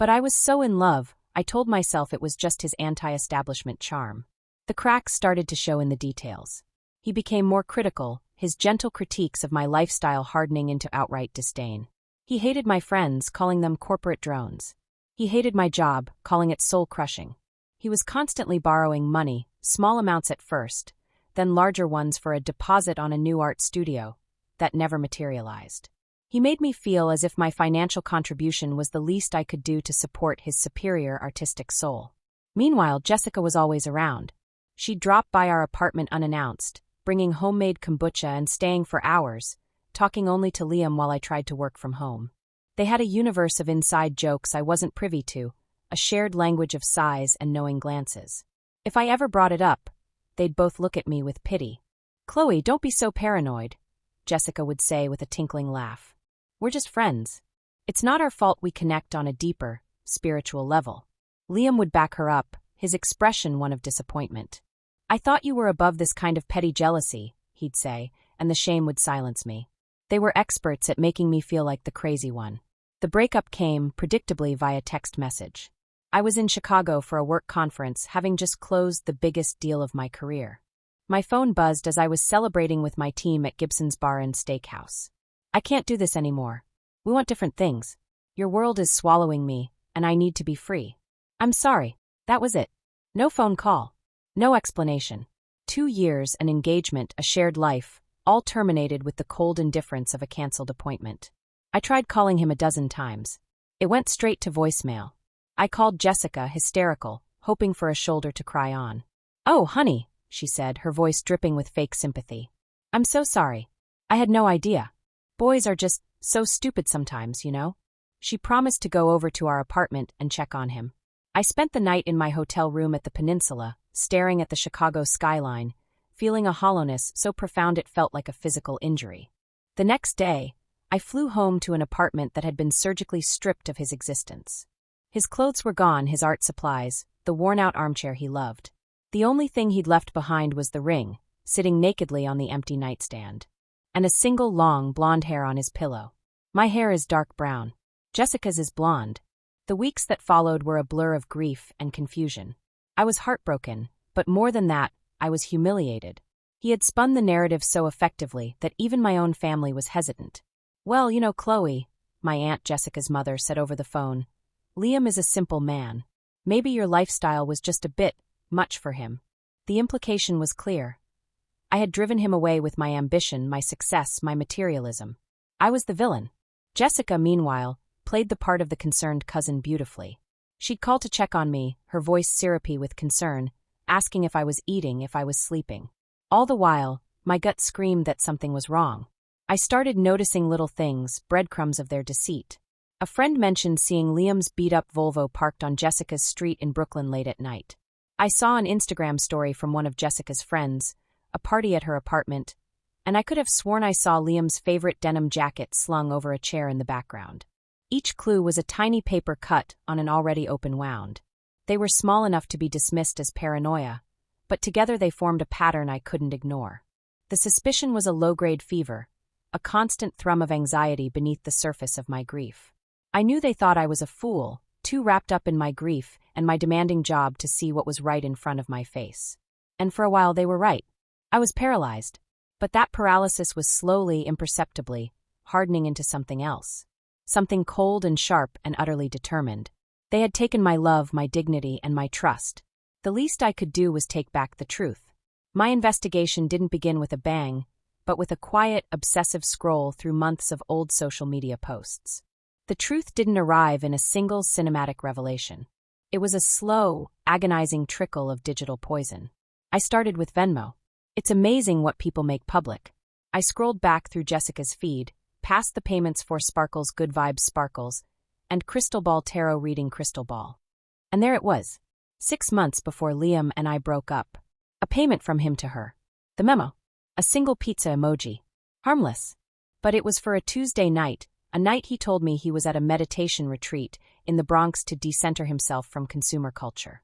But I was so in love, I told myself it was just his anti-establishment charm. The cracks started to show in the details. He became more critical, his gentle critiques of my lifestyle hardening into outright disdain. He hated my friends, calling them corporate drones. He hated my job, calling it soul-crushing. He was constantly borrowing money, small amounts at first, then larger ones for a deposit on a new art studio that never materialized. He made me feel as if my financial contribution was the least I could do to support his superior artistic soul. Meanwhile, Jessica was always around. She'd drop by our apartment unannounced, bringing homemade kombucha and staying for hours, talking only to Liam while I tried to work from home. They had a universe of inside jokes I wasn't privy to, a shared language of sighs and knowing glances. If I ever brought it up, they'd both look at me with pity. "Chloe, don't be so paranoid," Jessica would say with a tinkling laugh. "We're just friends. It's not our fault we connect on a deeper, spiritual level." Liam would back her up, his expression one of disappointment. "I thought you were above this kind of petty jealousy," he'd say, and the shame would silence me. They were experts at making me feel like the crazy one. The breakup came, predictably, via text message. I was in Chicago for a work conference, having just closed the biggest deal of my career. My phone buzzed as I was celebrating with my team at Gibson's Bar and Steakhouse. "I can't do this anymore. We want different things. Your world is swallowing me, and I need to be free." "I'm sorry." That was it. No phone call. No explanation. 2 years, an engagement, a shared life, all terminated with the cold indifference of a cancelled appointment. I tried calling him a dozen times. It went straight to voicemail. I called Jessica, hysterical, hoping for a shoulder to cry on. "Oh, honey," she said, her voice dripping with fake sympathy. "I'm so sorry. I had no idea. Boys are just so stupid sometimes, you know?" She promised to go over to our apartment and check on him. I spent the night in my hotel room at the Peninsula, staring at the Chicago skyline, feeling a hollowness so profound it felt like a physical injury. The next day, I flew home to an apartment that had been surgically stripped of his existence. His clothes were gone, his art supplies, the worn-out armchair he loved. The only thing he'd left behind was the ring, sitting nakedly on the empty nightstand. And a single long, blonde hair on his pillow. My hair is dark brown. Jessica's is blonde. The weeks that followed were a blur of grief and confusion. I was heartbroken, but more than that, I was humiliated. He had spun the narrative so effectively that even my own family was hesitant. "Well, you know, Chloe," my Aunt Jessica's mother said over the phone, "Liam is a simple man. Maybe your lifestyle was just a bit much for him." The implication was clear. I had driven him away with my ambition, my success, my materialism. I was the villain. Jessica, meanwhile, played the part of the concerned cousin beautifully. She'd call to check on me, her voice syrupy with concern, asking if I was eating, if I was sleeping. All the while, my gut screamed that something was wrong. I started noticing little things, breadcrumbs of their deceit. A friend mentioned seeing Liam's beat-up Volvo parked on Jessica's street in Brooklyn late at night. I saw an Instagram story from one of Jessica's friends, a party at her apartment, and I could have sworn I saw Liam's favorite denim jacket slung over a chair in the background. Each clue was a tiny paper cut on an already open wound. They were small enough to be dismissed as paranoia, but together they formed a pattern I couldn't ignore. The suspicion was a low-grade fever, a constant thrum of anxiety beneath the surface of my grief. I knew they thought I was a fool, too wrapped up in my grief and my demanding job to see what was right in front of my face. And for a while they were right. I was paralyzed, but that paralysis was slowly, imperceptibly, hardening into something else. Something cold and sharp and utterly determined. They had taken my love, my dignity, and my trust. The least I could do was take back the truth. My investigation didn't begin with a bang, but with a quiet, obsessive scroll through months of old social media posts. The truth didn't arrive in a single cinematic revelation. It was a slow, agonizing trickle of digital poison. I started with Venmo. It's amazing what people make public. I scrolled back through Jessica's feed, past the payments for Sparkle's Good Vibes Sparkles, and Crystal Ball Tarot reading Crystal Ball. And there it was, 6 months before Liam and I broke up. A payment from him to her. The memo. A single pizza emoji. Harmless. But it was for a Tuesday night, a night he told me he was at a meditation retreat in the Bronx to decenter himself from consumer culture.